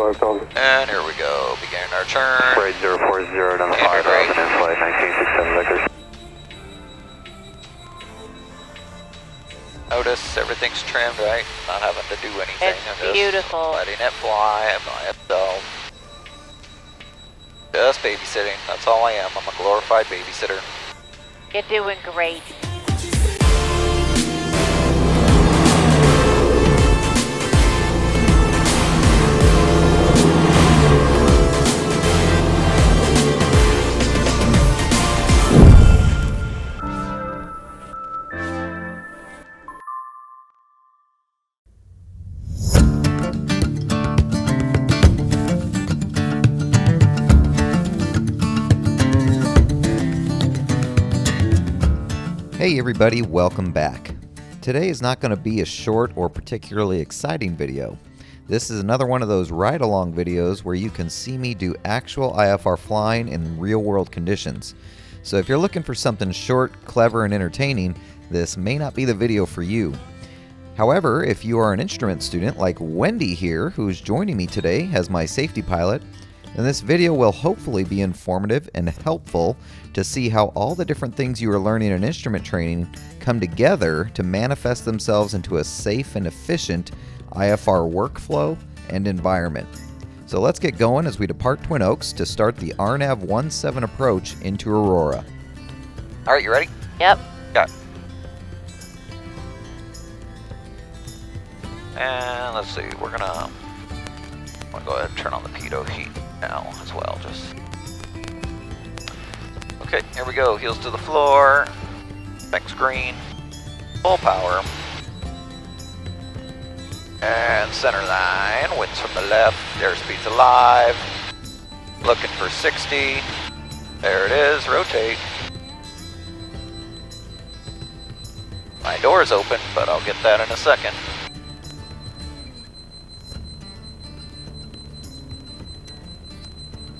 And here we go, beginning our turn. Right 040 down to 5,000 in flight 1967 vectors. Notice everything's trimmed, right? Not having to do anything. It's I'm just beautiful. letting it fly by itself. Just babysitting, that's all I am. I'm a glorified babysitter. You're doing great. Hey everybody, welcome back. Today is not going to be a short or particularly exciting video. This is another one of those ride-along videos where you can see me do actual IFR flying in real-world conditions. So if you're looking for something short, clever, and entertaining, this may not be the video for you. However, if you are an instrument student like Wendy here, who's joining me today as my safety pilot, then this video will hopefully be informative and helpful to see how all the different things you are learning in instrument training come together to manifest themselves into a safe and efficient IFR workflow and environment. So let's get going as we depart Twin Oaks to start the RNAV 17 approach into Aurora. All right, you ready? Yep. Got it. And let's see, we're gonna go ahead and turn on the pitot heat now as well. Okay, here we go. Heels to the floor. Next green. Full power. And center line. Winds from the left. Airspeed's alive. Looking for 60. There it is. Rotate. My door's open, but I'll get that in a second.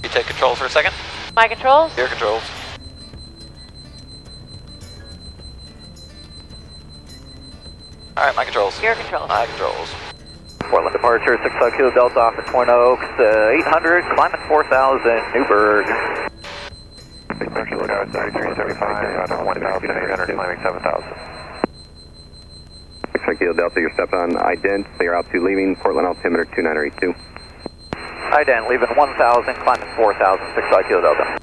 You take control for a second? My controls? Your controls. Alright, my controls. Your controls. My controls. Portland departure 65 Kilo Delta off at Twin Oaks, 800, climbing 4,000, Newburgh. Departure lookout 3375, 1,800, climbing 7,000. 65 Kilo Delta, you're stepped on ident, clear out to leaving, Portland altimeter 2982. Ident, leaving 1,000, climbing 4,000, 65 Kilo Delta.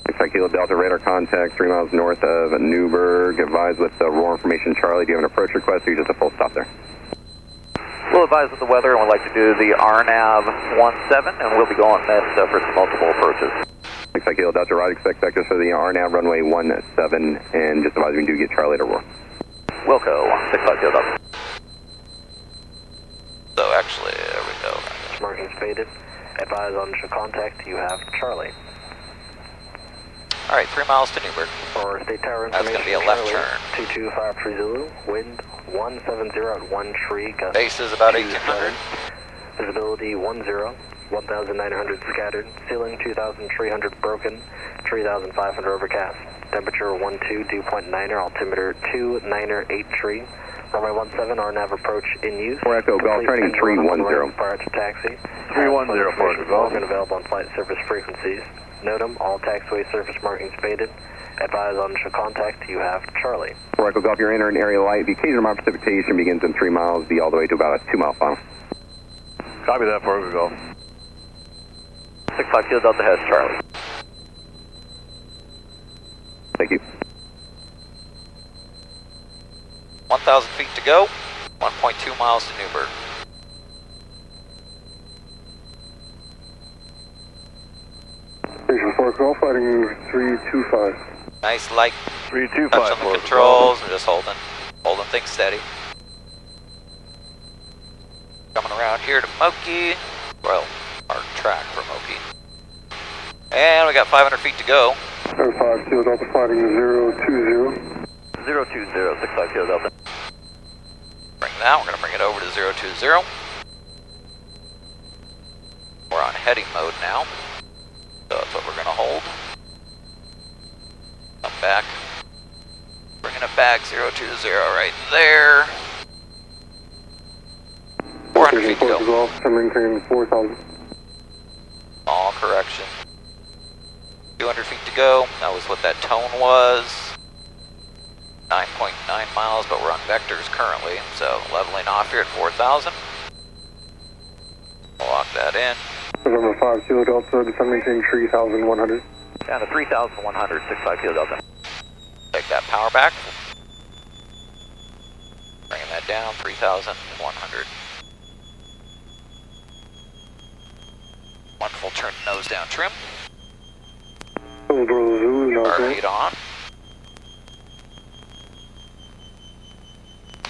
65 Kilo Delta, radar contact 3 miles north of Newburgh. Advise with roar information, Charlie. Do you have an approach request or you just a full stop there? We'll advise with the weather and we'd like to do the RNAV 17 and we'll be going this for some multiple approaches. 65 Kilo Delta, right, expect vectors for the RNAV runway 17 and just advise we do get Charlie to roar. Wilco, 65 Kilo Delta. So actually, there we go. Markings faded. Advise on initial contact, you have Charlie. Alright, 3 miles to Newburgh. For state tower That's information, going to be a left Charlie, turn. 2253 Zulu, wind 170 at 1 tree, gust Base is about 27. 1,800. Visibility 10, 1,900 scattered, ceiling 2,300 broken, 3,500 overcast. Temperature 12, dew point 9er, altimeter 2983. Runway 17, RNAV approach in use. For Echo Golf, turning 310. Prior to taxi. 310 for Echo Golf. Available on flight surface frequencies. NOTAM, all taxiway surface markings faded. Advise on initial contact, you have Charlie. For Echo Golf, you're entering area light. The occasional amount of precipitation begins in 3 miles, be all the way to about a 2 mile final. Copy that for Echo Golf. 65 Kilo Delta has Charlie. Thank you. 1,000 feet to go. 1.2 miles to Newburgh. Station 4 call, fighting 325. Nice light 325 touch on the controls. I'm just holding things steady. Coming around here to Moki. Well, our track for Moki. And we got 500 feet to go. 5 Kilo Delta, fighting 020. 020, 65 Kilo Delta. Bring that. We're going to bring it over to 020. We're on heading mode now. So that's what we're going to hold. Come back. Bringing it back, 020 right there. 400 200 feet to go. Golf, to maintain 4,000. All correction. 200 feet to go. That was what that tone was. 9.9 miles, but we're on vectors currently, so leveling off here at 4,000. We'll lock that in. November 5, Kilo Delta, descend maintain 3,100. Down to 3,100, 65 Kilo Delta. Take that power back. Bringing that down, 3,100. One full turn nose down trim. Our heat on.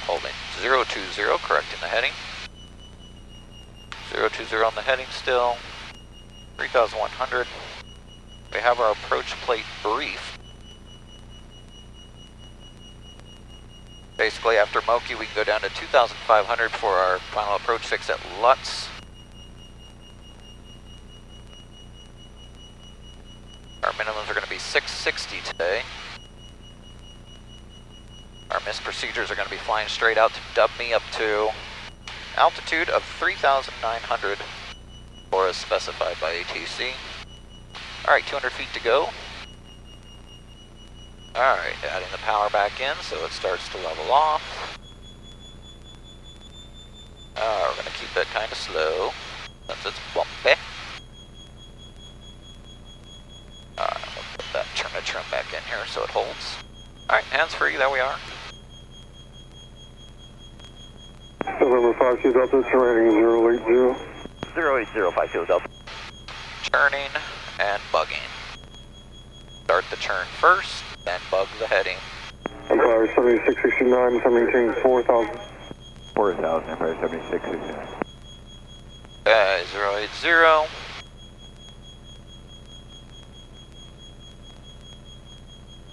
Holding 020, correcting the heading. 020 on the heading still. 3,100. We have our approach plate brief. Basically, after Moki, we can go down to 2,500 for our final approach fix at Lutz. Our minimums are going to be 660 today. Our missed procedures are going to be flying straight out to dub me up to altitude of 3,900 or as specified by ATC. Alright, 200 feet to go. Alright, adding the power back in so it starts to level off. We're going to keep it kind of slow since it's bumpy. Alright, we'll put that trim back in here so it holds. Alright, hands free, there we are. November 5, Kilo Delta, terrain 080. 080, 5 Kilo Delta. Churning and bugging. Start the churn first, then bug the heading. Empire 7669, descend maintain 4,000. 4,000, Empire 7669. 080.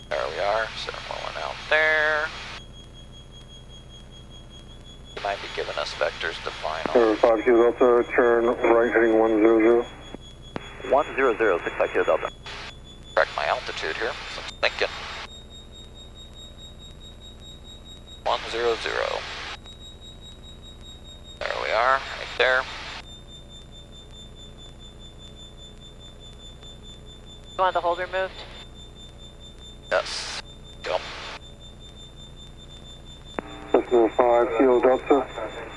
There we are, so rolling out there. You might be giving us vectors to final. November 5, Kilo Delta, turn right heading 100. 100, 65 Kilo Delta. Correct my altitude here, so I'm thinking. 100. There we are, right there. You want the holder moved? Yes. Go. Decimal 5, Kilo Delta,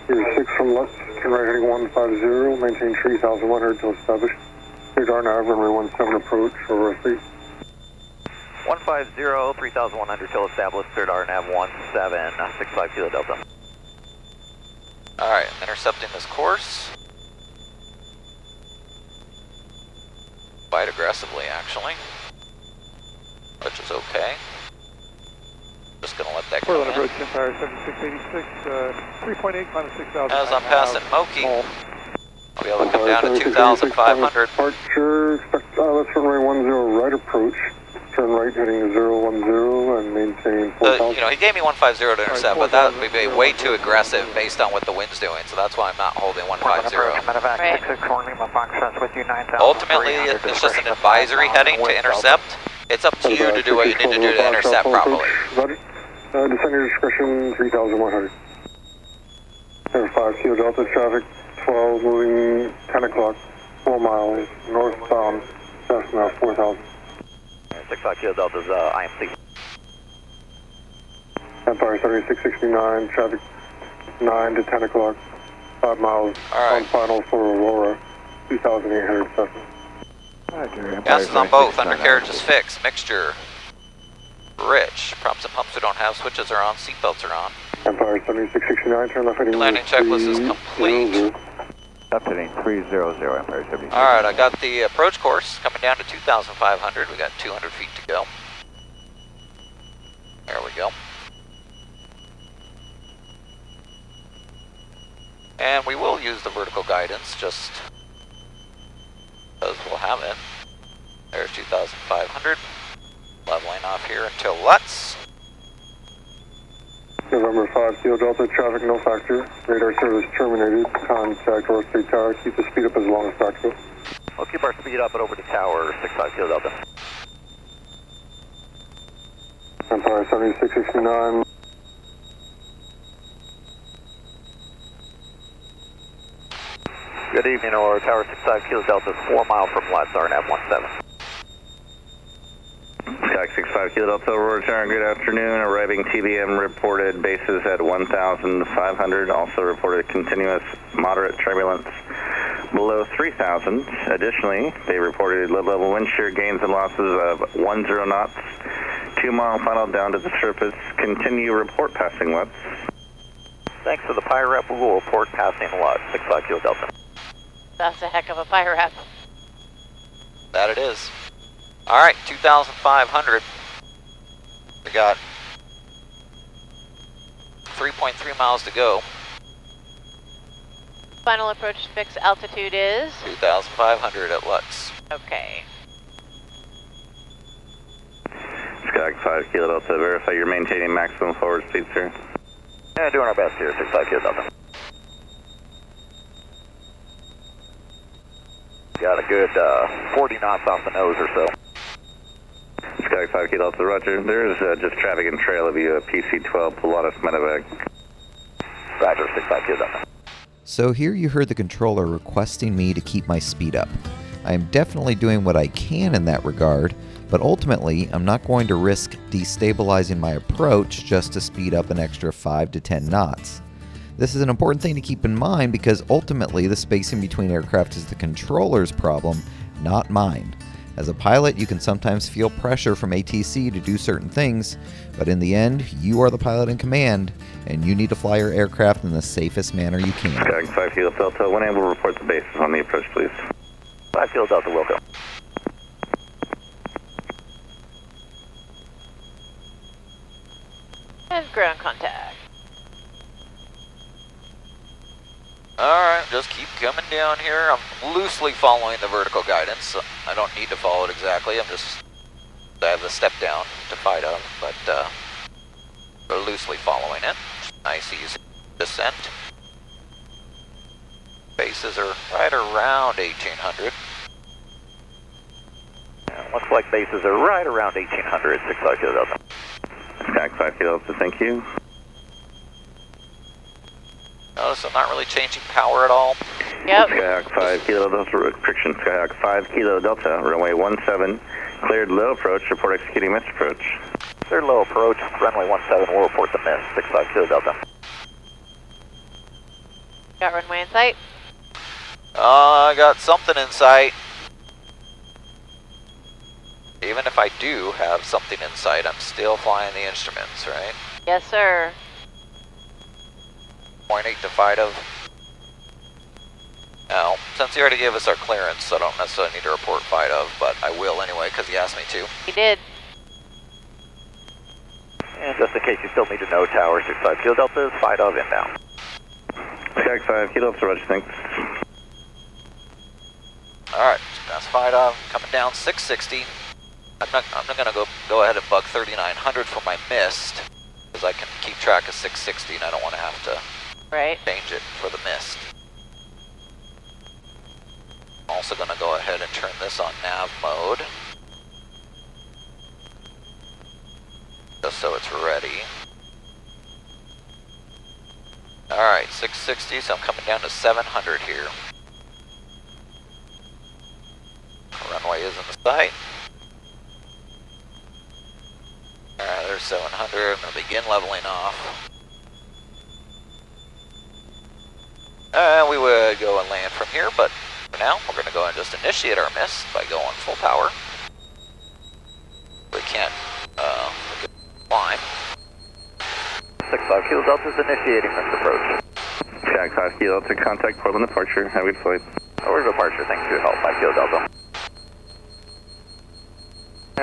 you're 6 from left, turn right heading 150, maintain 3,100 to establish. Radar nav, runway 17 approach for receipt. 150, 3,100 till established, third RNAV 17, 65 Kilo Delta. Alright, intercepting this course. Quite aggressively, actually. Which is okay. Just gonna let that go in. approach Empire 7686, 3.8 minus 6,000. As I'm passing Moki, I'll be able to come down to 2,500. Departure, expect let's runway 10 right approach. Turn right heading 010 and maintain 4,000. You know, he gave me 150 to intercept, but that would be way too aggressive based on what the wind's doing, so that's why I'm not holding 150. Right. Ultimately, it's just an advisory heading to intercept. It's up to you to do what you need to do to intercept properly. Descend your discretion, 3,100. Air 5, Kilo Delta, traffic 12, moving 10 o'clock, 4 miles, northbound, Cessna 4,000. 65 Kilo Delta's IMC. Empire 7669, traffic 9 to 10 o'clock, 5 miles, on final for Aurora, 2,800 Cessna. Gases on both, undercarriage is fixed, mixture rich. Props and pumps we don't have, switches are on, seatbelts are on. Empire 7669, turn left heading Landing checklist is complete. Up heading 300, Empire 76. Alright, I got the approach course coming down to 2,500. We got 200 feet to go. There we go. And we will use the vertical guidance just because we'll have it. There's 2,500. Leveling off here until Lutz. November 5, Kilo Delta, traffic no factor. Radar service terminated. Contact North Street Tower. Keep the speed up as long as practical. We'll keep our speed up and over to tower, 65 Kilo Delta. Empire 7669. Good evening, Aurora Tower 65 Kilo Delta, 4 miles from Lights, RNAV 17. Sky 65 Kilo Delta, Aurora Tower, good afternoon. Arriving TBM reported bases at 1,500. Also reported continuous moderate turbulence below 3,000. Additionally, they reported low-level wind shear gains and losses of 10 knots. 2 mile final down to the surface. Continue report passing LUTs. Thanks for the PIREP. We will report passing LUTs, 65 Kilo Delta. That's a heck of a PIREP. That it is. Alright, 2,500. We got 3.3 miles to go. Final approach fix altitude is? 2,500 at Lutz. Okay. Sky 5 Kilo Delta, verify you're maintaining maximum forward speed, sir. Yeah, doing our best here, 65 Kilo Delta. Got a good 40 knots off the nose or so. Sky 5 Kilo Delta, roger. There's just traffic and trail of you, PC-12, Pilatus Medevac. Roger, 65 Kilo Delta. So here you heard the controller requesting me to keep my speed up. I am definitely doing what I can in that regard, but ultimately I'm not going to risk destabilizing my approach just to speed up an extra 5 to 10 knots. This is an important thing to keep in mind because ultimately the spacing between aircraft is the controller's problem, not mine. As a pilot, you can sometimes feel pressure from ATC to do certain things, but in the end, you are the pilot in command, and you need to fly your aircraft in the safest manner you can. Sky 5 Kilo Delta, when able to report the bases on the approach, please. 5 Kilo Delta, Wilco. And ground contact. Alright, just keep coming down here. I'm loosely following the vertical guidance. I don't need to follow it exactly. I have the step down to FIDO, but we're loosely following it. Nice easy descent. Bases are right around 1,800. Looks like bases are right around 1,800, 65 Kilo Delta. Sky 5 Kilo Delta, thank you. Notice I'm not really changing power at all. Yep. Skyhawk 5 Kilo Delta, restriction. Skyhawk 5 Kilo Delta, runway 17, cleared low approach, report executing missed approach. Cleared low approach, runway 17, we'll report the miss, 65 Kilo Delta. Got runway in sight? I got something in sight. Even if I do have something in sight, I'm still flying the instruments, right? Yes, sir. 0.8 to FIDO. Now, since he already gave us our clearance, I don't necessarily need to report FIDO, but I will anyway because he asked me to. He did. And just in case you still need to know, Tower 65 Kilo Delta is FIDO inbound. Sky 5 Kilo Delta, roger, thanks. Alright, that's FIDO. Coming down 660. I'm not going to go ahead and bug 3,900 for my mist, because I can keep track of 660 and I don't want to have to change it for the mist. I'm also going to go ahead and turn this on nav mode, just so it's ready. Alright, 660, so I'm coming down to 700 here. Runway is in the sight. Alright, there's 700. I'm going to begin leveling off. We would go and land from here, but for now, we're going to go and just initiate our mist by going full power. We can't climb. 65 Kilo Delta is initiating this approach. Sky 5 Kilo Delta, contact Portland departure. Have a good flight. Where's departure? Thanks for your help, 5 Kilo Delta.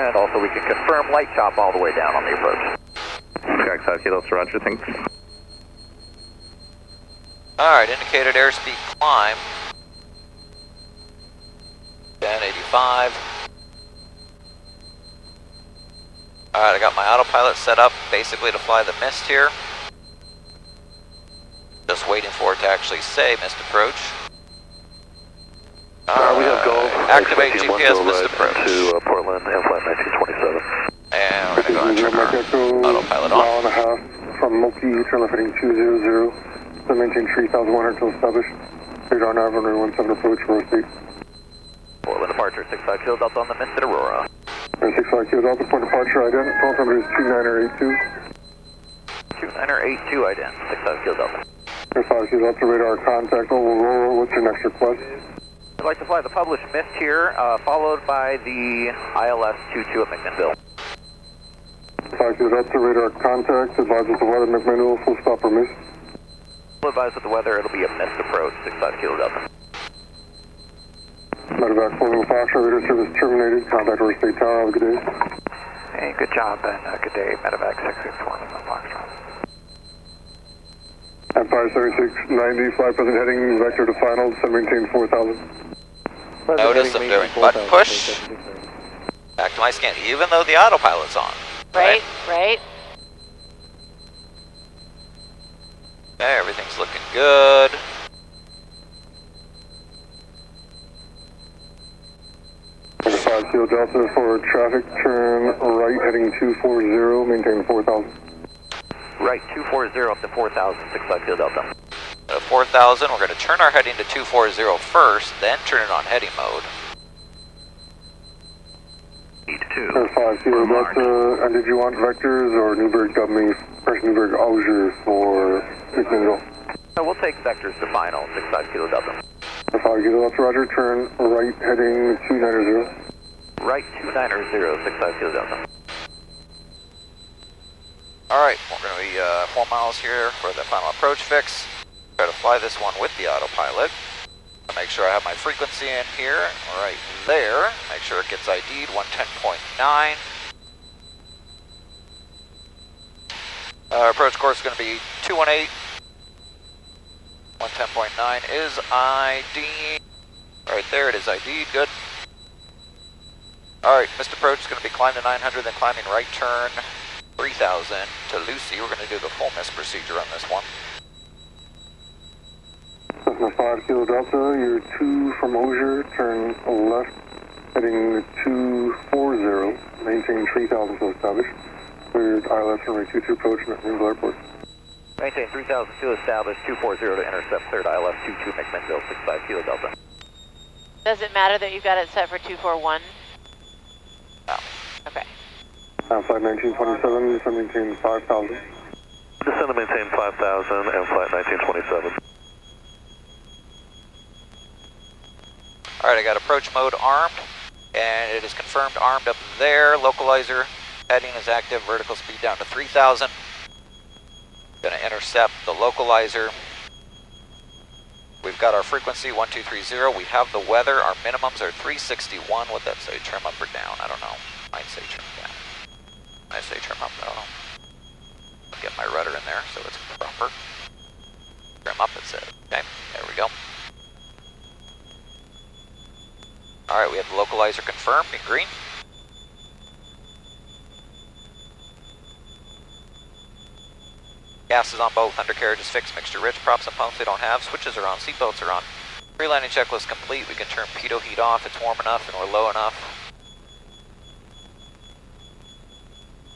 And also we can confirm light chop all the way down on the approach. Sky 5 Kilo Delta, roger, thanks. Alright, indicated airspeed climb. 1085. Alright, I got my autopilot set up basically to fly the mist here. Just waiting for it to actually say mist approach. We have goals. Activate GPS mist approach. To Portland and flight 1927. And we're going to go and turn our autopilot on. Mile and a half from Moki, turn left heading 200. So maintain 3,100 till established. Radar 917 approach, road speed. Portland departure, 65 Kilo Delta on the mist at Aurora. 65 Kilo Delta, point departure, ident. Call number is 2982. 2982 ident, 65 Kilo Delta. 65 Kilo Delta, radar contact over Aurora. What's your next request? I'd like to fly the published mist here, followed by the ILS 22 at McMinnville. 65 Kilo Delta, radar contact. Advise with the weather, McMinnville, full stop or miss. We'll advise with the weather, it'll be a mist approach, 65 Kilo Delta. Medevac 4 Foxtrot, radar service terminated. Contact over State Tower. Have a good day. Hey, good job, Ben. Good day. Medevac 661 Foxtrot. Empire 7690, flight present heading vector to final, send maintain 4000. Notice I'm doing button push. Back to my scan, even though the autopilot's on. Right, right. Okay, everything's looking good. Five Kilo Delta for traffic, turn right heading 240, maintain 4000. Right, 240 up to 4000, 65 Kilo Delta. 4,000, we're going to turn our heading to 240 first, then turn it on heading mode. 5 Kilo Delta, and did you want vectors or Newberg W, first Newberg Auger for McMinnville? So we'll take vectors to final, 65 Kilo Delta. 5 Kilo Delta, roger, turn right heading 290. Right, 290, 65 Kilo Delta. Alright, we're going to be 4 miles here for the final approach fix. Try to fly this one with the autopilot. Make sure I have my frequency in here, right there. Make sure it gets ID'd, 110.9. Approach course is going to be 218. 110.9 is ID. Right there, it is ID'd, good. Alright, missed approach is going to be climb to 900, then climbing right turn 3000 to Lucy. We're going to do the full miss procedure on this one. 5 Kilo Delta, you're 2 from Auger, turn left, heading 240, maintain 3000 to establish. Cleared ILS runway 22 approach McMinnville Airport. Maintain 3000 to establish, 240 to intercept, cleared ILS 22 McMinnville, 65 Kilo Delta. Does it matter that you've got it set for 241? No. Okay. Flight 1927, descend maintain 5000. Descend to maintain 5000 and flight 1927. Alright, I got approach mode armed, and it is confirmed armed up there. Localizer heading is active, vertical speed down to 3000. Gonna intercept the localizer. We've got our frequency 1230. We have the weather. Our minimums are 361. Would that say trim up or down? I don't know. Might say trim down. Might say trim up. I don't know. I'll get my rudder in there so it's proper. Trim up, it says. Okay, there we go. Alright, we have the localizer confirmed in green. Gas is on both, undercarriage is fixed, mixture rich, props and pumps we don't have, switches are on, seatbelts are on. Pre-landing checklist complete, we can turn pitot heat off, it's warm enough and we're low enough.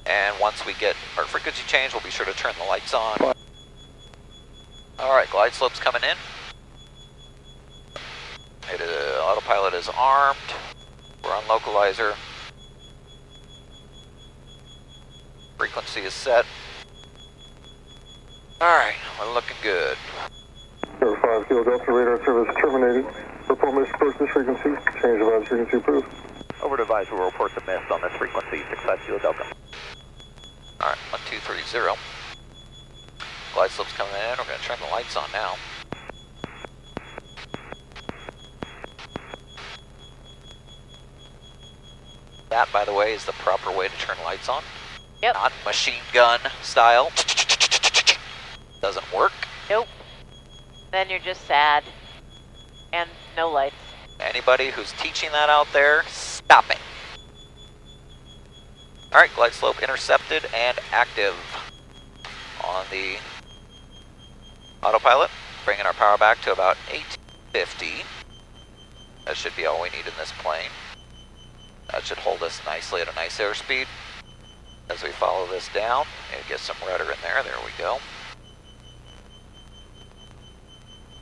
And once we get our frequency change, we'll be sure to turn the lights on. Alright, glide slope's coming in. Autopilot is armed. We're on localizer. Frequency is set. Alright, we're looking good. 5 Kilo Delta, radar service terminated. Report miss approach this frequency. Change of advice frequency approved. Over to advise, we'll report the miss on this frequency, 65 Kilo Delta. Alright, 1230. Glide slope's coming in. We're going to turn the lights on now. That, by the way, is the proper way to turn lights on. Yep. Not machine gun style. Doesn't work. Nope. Then you're just sad. And no lights. Anybody who's teaching that out there, stop it. Alright, glide slope intercepted and active on the autopilot. Bringing our power back to about 850. That should be all we need in this plane. That should hold us nicely at a nice airspeed. As we follow this down, and get some rudder in there. There we go.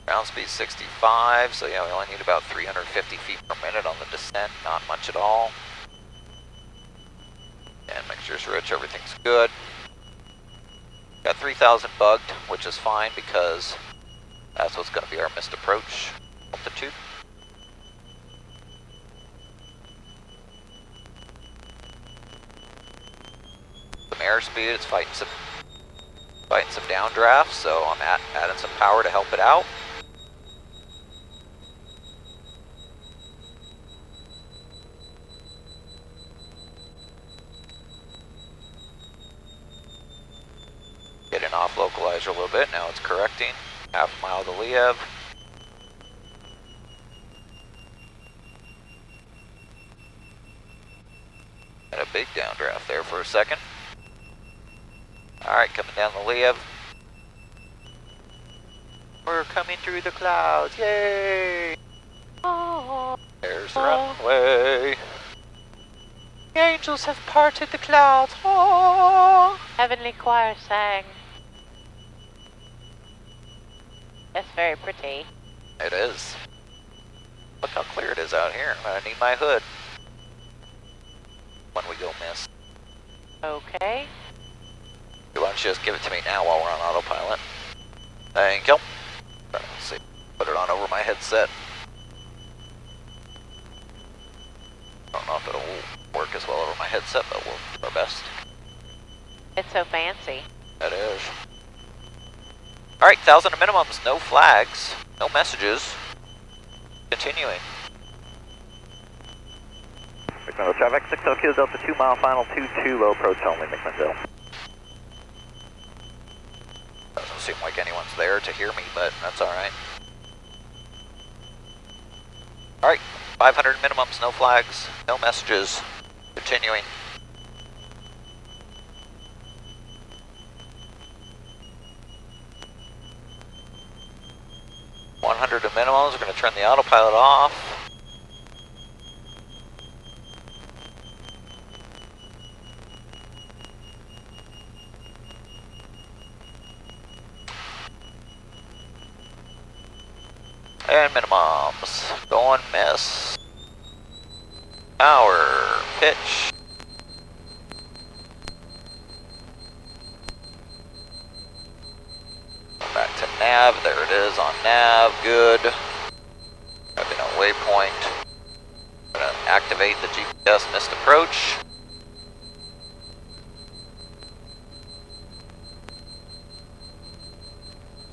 Ground speed 65, so yeah, we only need about 350 feet per minute on the descent, not much at all. And mixture's rich, everything's good. Got 3,000 bugged, which is fine because that's what's going to be our missed approach altitude. Some airspeed, it's fighting some downdrafts, so I'm adding some power to help it out. Getting off localizer a little bit, now it's correcting. Half a mile to Liev. Had a big downdraft there for a second. Alright, coming down the Liev. We're coming through the clouds, yay! Oh, there's the runway. The angels have parted the clouds, oh! Heavenly choir sang. That's very pretty. It is. Look how clear it is out here. I need my hood when we go miss. Okay. Why don't you just give it to me now while we're on autopilot? Thank you. Let's see. Put it on over my headset. I don't know if it'll work as well over my headset, but we'll do our best. It's so fancy. That is. Alright, 1,000 minimums, no flags, no messages. Continuing. McMinnville traffic, 60 Kilo Delta 2 mile final 22, low approach only, McMinnville. Doesn't seem like anyone's there to hear me, but that's alright. Alright, 500 minimums, no flags, no messages. Continuing. $100 of minimums, we're going to turn the autopilot off. And minimums, going miss. Power, pitch. Back to nav, there it is on nav, good. Having a waypoint. Gonna activate the GPS missed approach.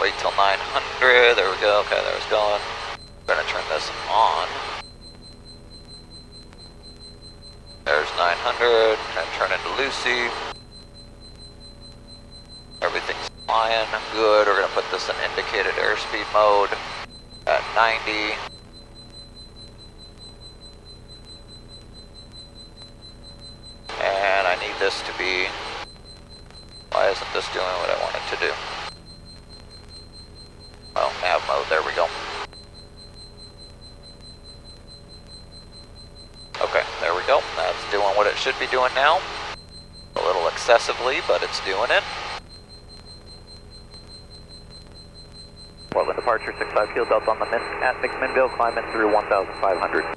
Wait till 900, there we go, okay, there's going. Gonna turn this on. There's 900, and turn into Lucy. Everything's flying, good. We're gonna put this in indicated airspeed mode at 90. And I need this to be, why isn't this doing what I want it to do? Oh, nav mode, there we go. Okay, there we go. That's doing what it should be doing now. A little excessively, but it's doing it. Portland departure, 65 Kilo Delta on the at McMinnville, climbing through 1,500.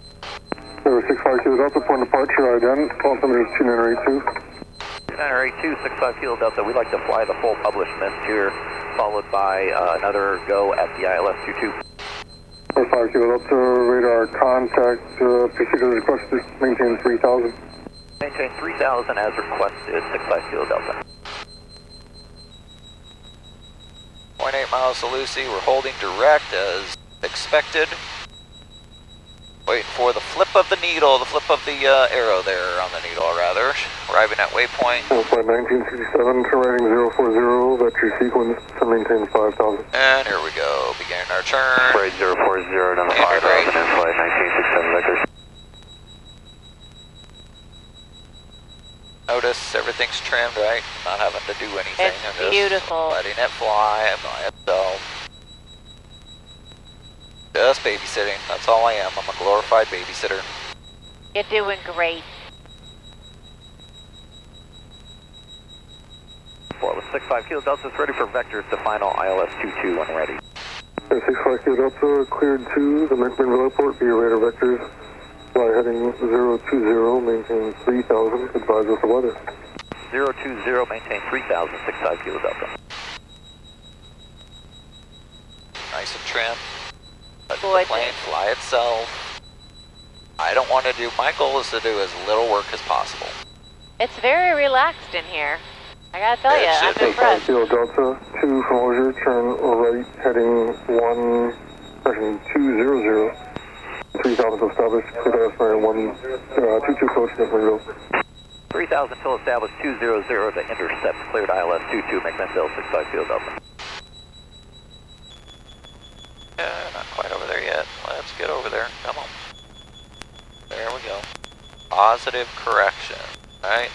There was 65 Kilo Delta, point departure, ident, altimeter is 2982. 2982, 65 Kilo Delta, we'd like to fly the full published mist here, followed by another go at the ILS 22. 45 Kilo Delta, radar contact, procedure requested, maintain 3000. Maintain 3000 as requested, 65 Kilo Delta. 0.8 miles to Lucy, we're holding direct as expected. Waiting for the flip of the needle, the flip of the arrow there on the needle rather. Arriving at waypoint. Flight 1967, turn rating 040, vector sequence to maintain 5000. And here we go, beginning our turn. Flight 040 down to 5000 and flight 1967 vector. Notice everything's trimmed right, not having to do anything. It's I'm just beautiful. letting it fly by itself. Just babysitting, that's all I am. I'm a glorified babysitter. You're doing great. Portland 65 Kilo Delta is ready for vectors to final ILS 22 when ready. 65 Kilo Delta, cleared to the McMinnville Airport via radar vectors. Fly heading 020, maintain 3000, advise with the weather. 020, maintain 3000, 65 Kilo Delta. Nice and trim. Let the Gorgeous. plane fly itself. I don't want to do, my goal is to do as little work as possible. It's very relaxed in here. I gotta tell you, I'm 65 impressed. Kilo Delta, 2 from Osier, turn right, heading 200. 3000 established, clear to 122 close to McMinnville. 3000 till established 200 to intercept, cleared ILS 22 McMinnville, 65 Kilo Delta. Not quite over there yet. Let's get over there. Come on. There we go. Positive correction, right?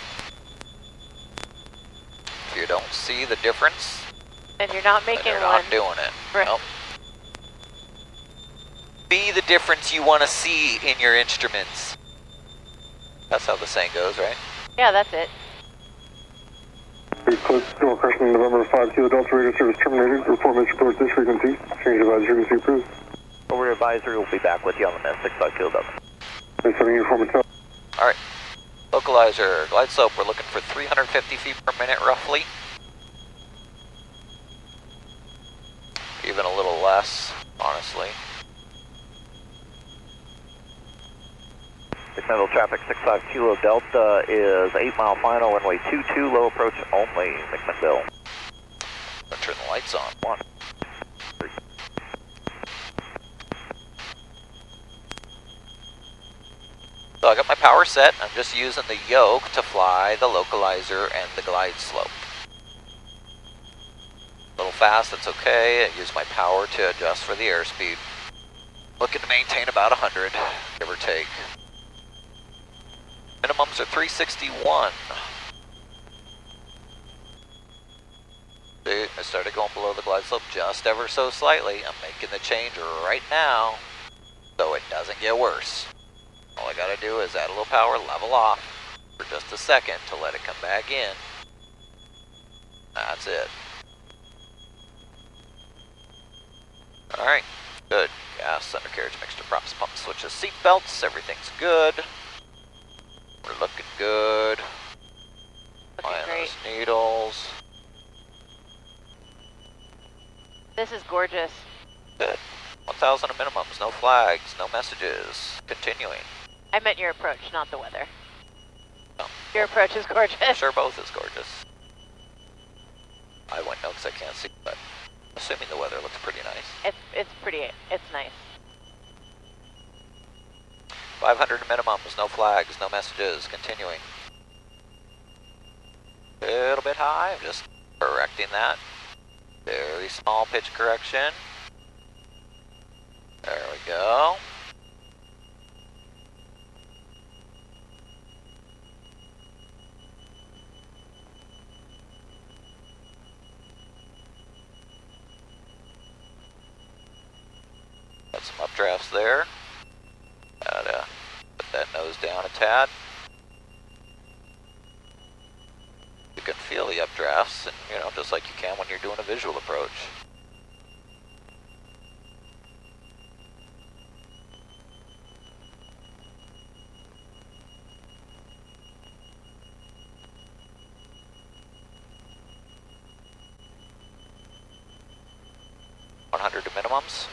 If you don't see the difference, And you're not then making you're one. not doing it. Right. Nope. Be the difference you want to see in your instruments. That's how the saying goes, right? Yeah, that's it. Eclipse, no question, November 5 Kilo Delta, radio service terminated. Report missed approach this frequency. Change advisory frequency approved. Over advisory, we'll be back with you on the minute, 65 Kilo Delta. Base setting uniform attack. Alright. Localizer, glide slope, we're looking for 350 feet per minute roughly. Even a little less, honestly. McMinnville traffic 65 Kilo Delta is 8 mile final, runway 22, low approach only, McMinnville. I'm gonna turn the lights on. 1, 3. So I got my power set. I'm just using the yoke to fly the localizer and the glide slope. A little fast, that's okay. I use my power to adjust for the airspeed. Looking to maintain about 100, give or take. Minimums are 361. See, I started going below the glide slope just ever so slightly. I'm making the change right now so it doesn't get worse. All I gotta do is add a little power, level off for just a second to let it come back in. That's it. Alright, good. Gas, undercarriage, mixture, props, pumps, switches, seat belts, everything's good. We're looking good. Looking Applying great. those needles. This is gorgeous. Good. 1,000 minimums, no flags, no messages. Continuing. I meant your approach, not the weather. Oh. Your approach is gorgeous. I'm sure both is gorgeous. I wouldn't know because I can't see, but assuming the weather looks pretty nice. It's pretty. It's nice. 500 minimums, no flags, no messages, continuing. A little bit high, I'm just correcting that. Very small pitch correction. There we go. Got some updrafts there. Gotta put that nose down a tad. You can feel the updrafts, and just like you can when you're doing a visual approach. $100 to minimums.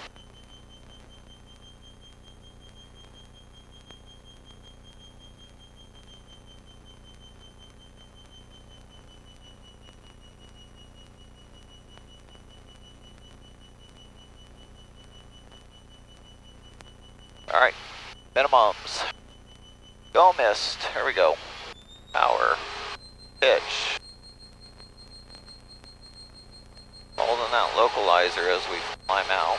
Alright, minimums. Go mist, here we go. Power, pitch. Holding that localizer as we climb out.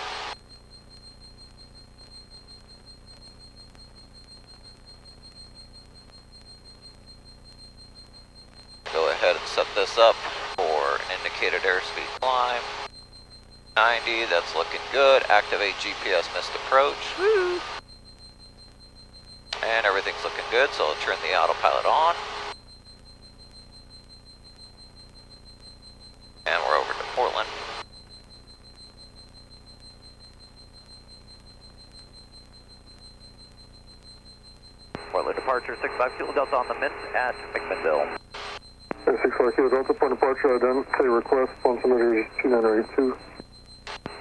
Go ahead and set this up for an indicated airspeed climb. 90, that's looking good. Activate GPS missed approach. Woo! And everything's looking good, so I'll turn the autopilot on. And we're over to Portland. pilot. Departure 65 Kilo Delta on the Mint at McMinnville. 65 Kilo Delta, point of departure, identity request, altimeter 2982.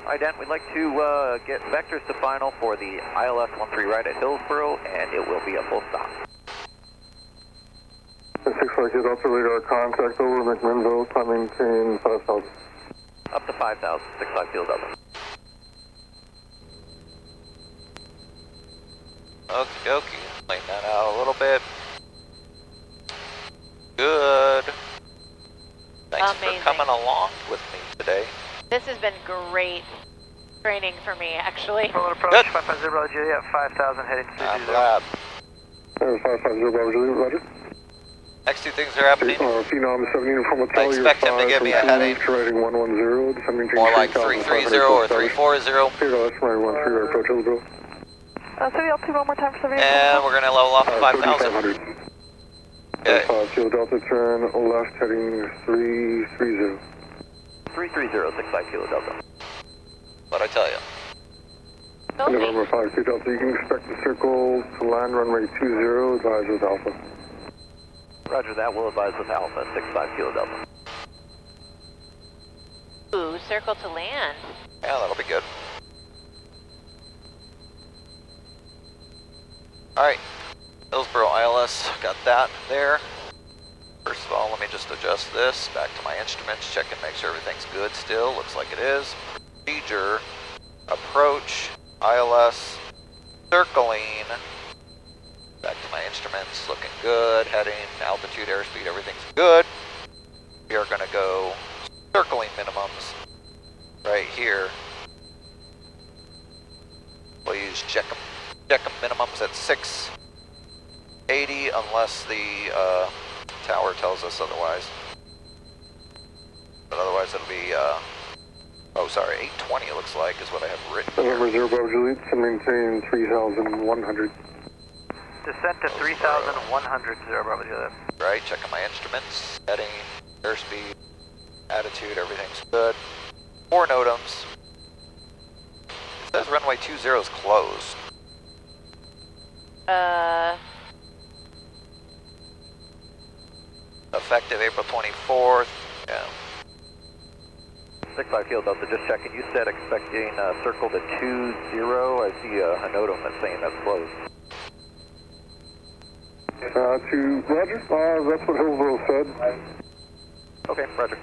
Ident, we'd like to get vectors to final for the ILS 13 right at Hillsboro, and it will be a full stop. 65 Kilo Delta, radar contact over McMinnville, time maintain 5,000. Up to 5,000, 65 Kilo Delta. Okie dokie. Lay that out a little bit. Good. Thanks Amazing. for coming along with me today. This has been great training for me, actually. Forward approach, Good. 550 Bravo Juliet, 5,000 heading to I'm 20. glad. 550 Bravo Juliet, roger. Next two things are happening. Phenom 17 from I expect him to give me a heading. Rating 110, descending More like 330 or 340. Here, that's my 13 right approach Hillsboro. City L2 one more time for 70. And we're going to level off to 5,000. 5,000. Okay. 5 Kilo Delta, turn left heading 330. 330, 65 Kilo Delta. What'd I tell you? Go me. November 5 Kilo Delta, you can expect the circle to land runway 20, advise with Alpha. Roger that, we'll advise with Alpha, 65 Kilo Delta. Ooh, circle to land. Yeah, that'll be good. Alright. Hillsboro ILS, got that there. First of all, let me just adjust this. Back to my instruments, check and make sure everything's good still. Looks like it is. Procedure, approach, ILS, circling. Back to my instruments, looking good. Heading, altitude, airspeed, everything's good. We are going to go circling minimums right here. We'll use check minimums at 680 unless the tower tells us otherwise. But otherwise it'll be, 820 it looks like is what I have written November here. 0 Bravo Juliet, to maintain 3,100. Descent to 3,100, 0 Bravo Juliet. Right, checking my instruments, heading, airspeed, attitude, everything's good. 4 NOTAMs. It says runway 20 is closed. Effective April 24th. Yeah. 65 Kilo Delta, just checking. You said expecting circle to 20. I see a NOTAM that's saying that's closed. To Roger, that's what Hillsboro said. Okay, Roger.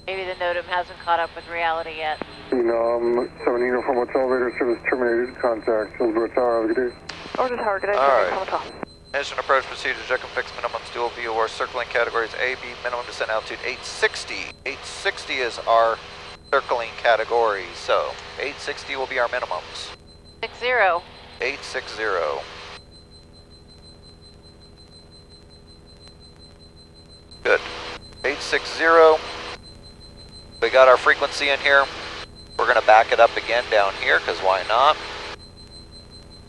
Maybe the NOTAM hasn't caught up with reality yet. Phenom 17 from hotel, radar service terminated, contact Hillsboro Tower, have a good day. Order Tower, good day. Alright. Mission approach procedure, check and fix minimums, dual VOR, circling categories A, B, minimum descent altitude 860. 860 is our circling category, so 860 will be our minimums. 60. 860. Good. 860. We got our frequency in here. We're going to back it up again down here, because why not?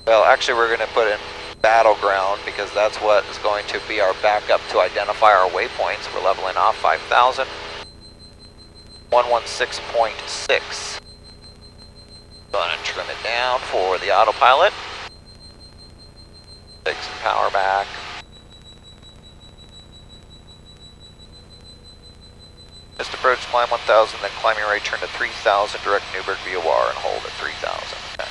Well, actually, we're going to put in battleground, because that's what is going to be our backup to identify our waypoints. We're leveling off 5,000. 116.6. Going to trim it down for the autopilot. Take some power back. Just approach, climb 1,000, then climbing rate, turn to 3,000, direct Newberg VOR, and hold at 3,000. Okay.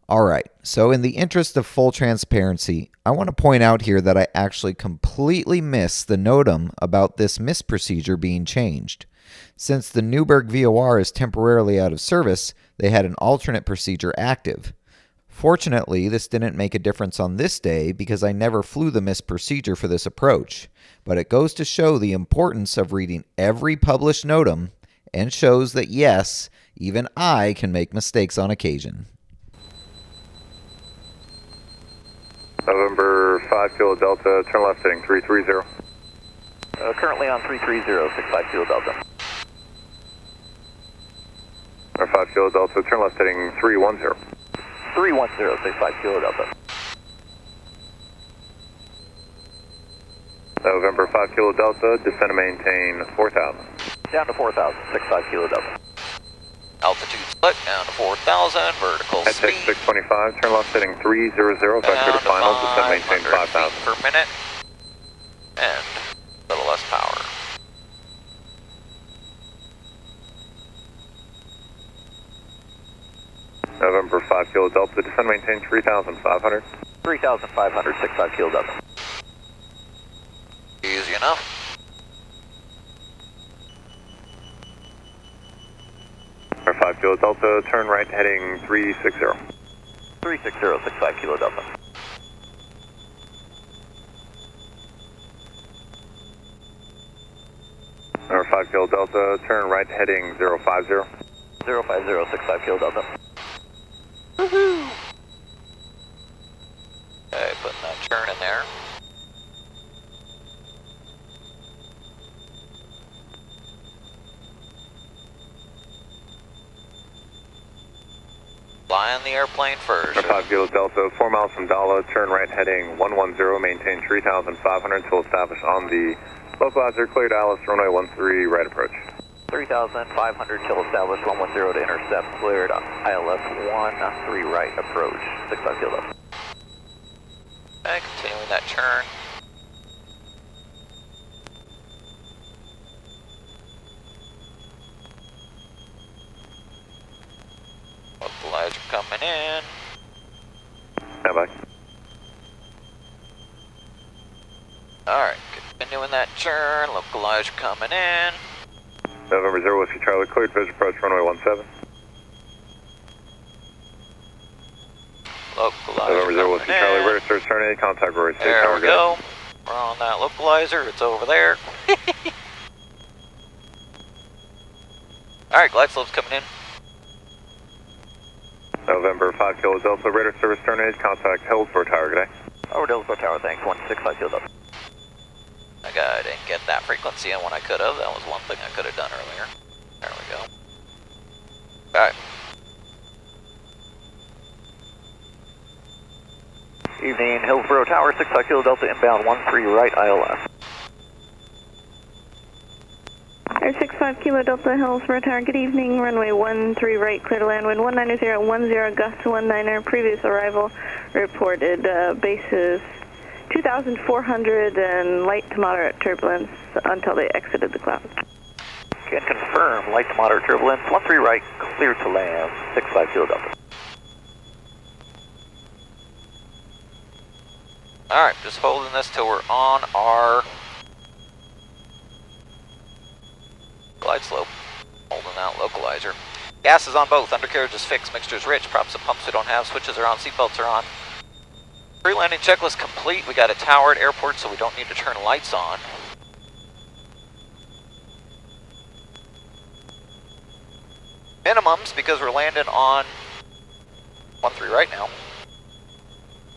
Alright, so in the interest of full transparency, I want to point out here that I actually completely missed the NOTAM about this miss procedure being changed. Since the Newberg VOR is temporarily out of service, they had an alternate procedure active. Fortunately, this didn't make a difference on this day because I never flew the miss procedure for this approach, but it goes to show the importance of reading every published NOTAM and shows that yes, even I can make mistakes on occasion. November 5 Kilo Delta, turn left heading 330. Currently on 330, 65 Kilo Delta. November 5 Kilo Delta, turn left heading 310. 310, 65 Kilo Delta. November 5 Kilo Delta, descend and maintain 4,000. Down to 4,000, 65 Kilo Delta. Altitude split down to 4,000, vertical Head speed. 625, turn left heading 300, vector to final, descend maintain 5,000. Per minute, and a little less power. November 5 Kilo Delta, descend maintain 3,500. 3,500, 65 Kilo Delta. Easy enough. November 5 Kilo Delta, turn right heading 360. 360, 65 Kilo Delta. November 5 Kilo Delta, turn right heading 050. 050, 65 Kilo Delta. Woohoo! Okay, putting that turn in there. Flying the airplane first. November 5 Kilo Delta, 4 miles from Dala, turn right heading 110, maintain 3,500 until established on the localizer, cleared Alice, runway 13, right approach. 3,500 till established, 110 to intercept, cleared ILS 13 right approach, 65 Kilo Delta. Okay, continuing that turn. Localizer coming in. Stand by. Alright, continuing that turn. Localizer coming in. November 0 Whiskey Charlie, cleared visual approach, runway 17. Localizer November 0 coming Whiskey Charlie, in. register turn contact Roy. There we go. We're on that localizer. It's over there. Alright, glide slope's coming in. November 5 Kilo Delta, radar service terminated, contact Hillsborough Tower, good day. Over Hillsborough Tower, thanks, 165 Kilo Delta. I didn't get that frequency in when I could have. That was one thing I could have done earlier. There we go. Alright. Evening, Hillsborough Tower, 65 Kilo Delta, inbound 13 right ILS. Air 65 Kilo Delta, Hillsborough Tower, good evening, runway 13 right, clear to land, wind 190.10, gust 19er, previous arrival reported, basis 2,400 and light to moderate turbulence until they exited the cloud. Can confirm, light to moderate turbulence, 13 right, clear to land, 65 Kilo Delta. Alright, just holding this till we're on our glide slope. Holding out localizer. Gas is on both. Undercarriage is fixed. Mixture is rich. Props and pumps we don't have. Switches are on. Seatbelts are on. Pre-landing checklist complete. We got a tower at airport, so we don't need to turn lights on. Minimums, because we're landing on 13 right now.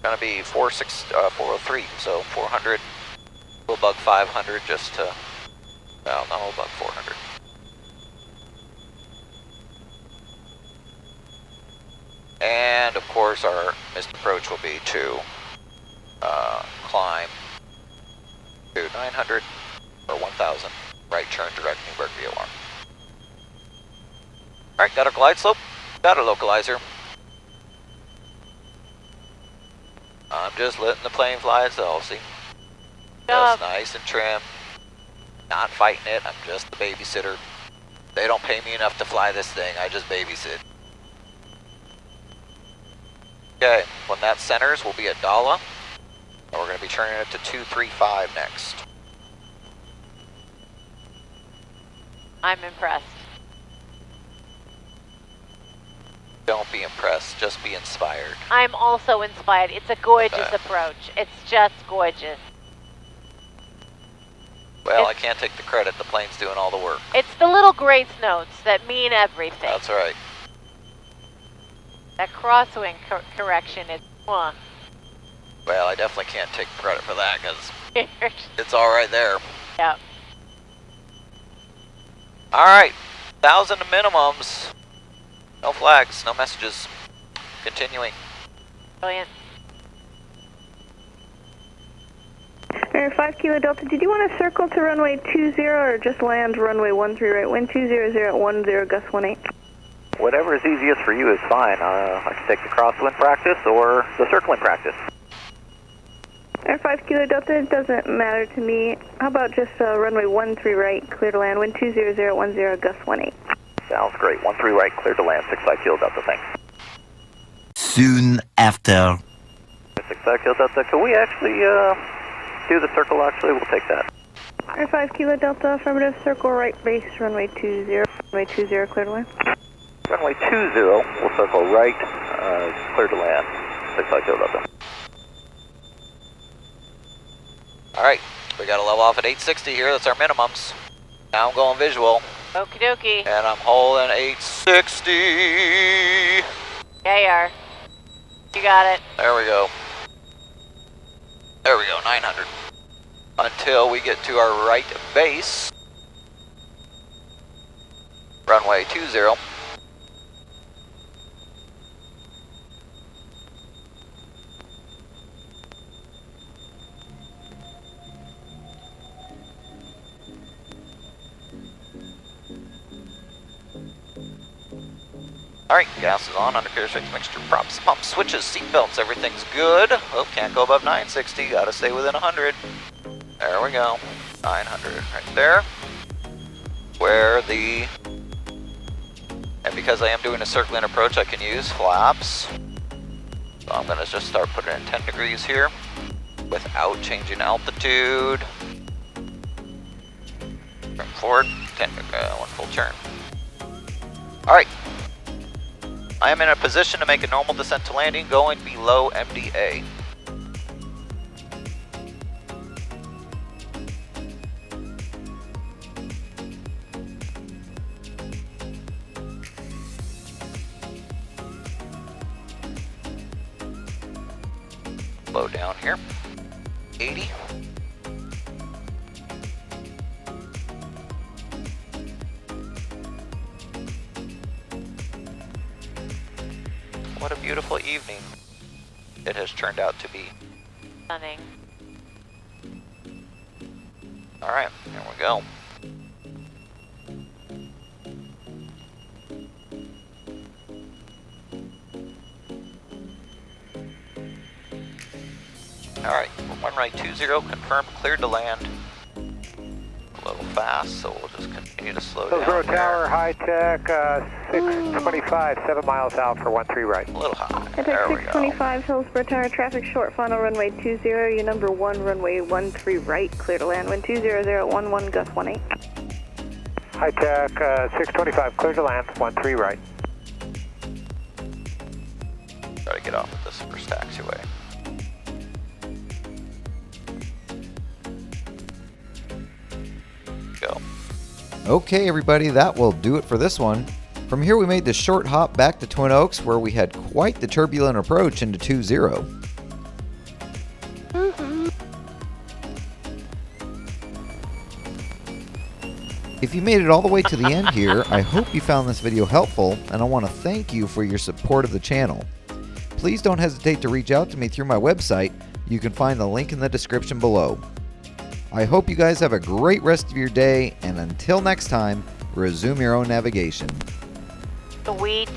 Gonna be 403, so 400. We'll bug 500 just to. Well, no, we'll bug 400. And of course, our missed approach will be to climb to 900 or 1,000. Right turn, direct Newburgh VOR. Alright, got our glide slope, got our localizer. I'm just letting the plane fly itself, see? Just nice and trim. Not fighting it, I'm just the babysitter. They don't pay me enough to fly this thing, I just babysit. Okay, when that centers, we'll be at Dala. And we're going to be turning it to 235 next. I'm impressed. Don't be impressed, just be inspired. I'm also inspired. It's a gorgeous approach. It's just gorgeous. Well, I can't take the credit. The plane's doing all the work. It's the little grace notes that mean everything. That's right. That crosswind correction is... Well, I definitely can't take credit for that because it's all right there. Yep. All right, 1,000 minimums. No flags, no messages. Continuing. Brilliant. Air 5 Kilo Delta, did you want to circle to runway 20 or just land runway 13 right, wind 200 at 10, gust 18? Whatever is easiest for you is fine. I can take the crosswind practice or the circling practice. Air 5 Kilo Delta, it doesn't matter to me. How about just runway 13 right, clear to land, wind 20010, gust 18. Sounds great. 13 right, clear to land, 65 Kilo Delta, thanks. Soon after. 65 Kilo Delta, can we actually do the circle actually? We'll take that. Air 5 Kilo Delta, affirmative, circle right base, runway 20, clear to land. Runway 20, we'll circle right, clear to land, 65 Kilo Delta. Alright, we got to level off at 860 here, that's our minimums. Now I'm going visual. Okie dokie. And I'm holding 860. Yeah, you are. You got it. There we go. There we go, 900. Until we get to our right base. Runway 20. Alright, gas is on, undercarriage restricts, mixture, props, pump, switches, seatbelts, everything's good. Oh, can't go above 960, gotta stay within 100. There we go, 900 right there. And because I am doing a circling approach, I can use flaps. So I'm gonna just start putting in 10 degrees here without changing altitude. Turn forward, 1 full turn. Alright. I am in a position to make a normal descent to landing going below MDA. Slow down here. 80. What a beautiful evening it has turned out to be. Stunning. Alright, here we go. Alright, 1 right 20, confirmed, cleared to land. A little fast, so we'll just continue to slow down. Hillsborough Tower, high tech, 625, 7 miles out for 13 right. A little high. There we go. 625, Hillsborough Tower, traffic short, final runway 20, your number 1, runway 13 right, clear to land, wind 20011, gust 18. High tech, 625, clear to land, 13 right. Try to get off of this first taxiway. Go. Okay, everybody, that will do it for this one. From here, we made the short hop back to Twin Oaks, where we had quite the turbulent approach into 20. If you made it all the way to the end here, I hope you found this video helpful, and I want to thank you for your support of the channel. Please don't hesitate to reach out to me through my website. You can find the link in the description below. I hope you guys have a great rest of your day, and until next time, resume your own navigation. Sweet.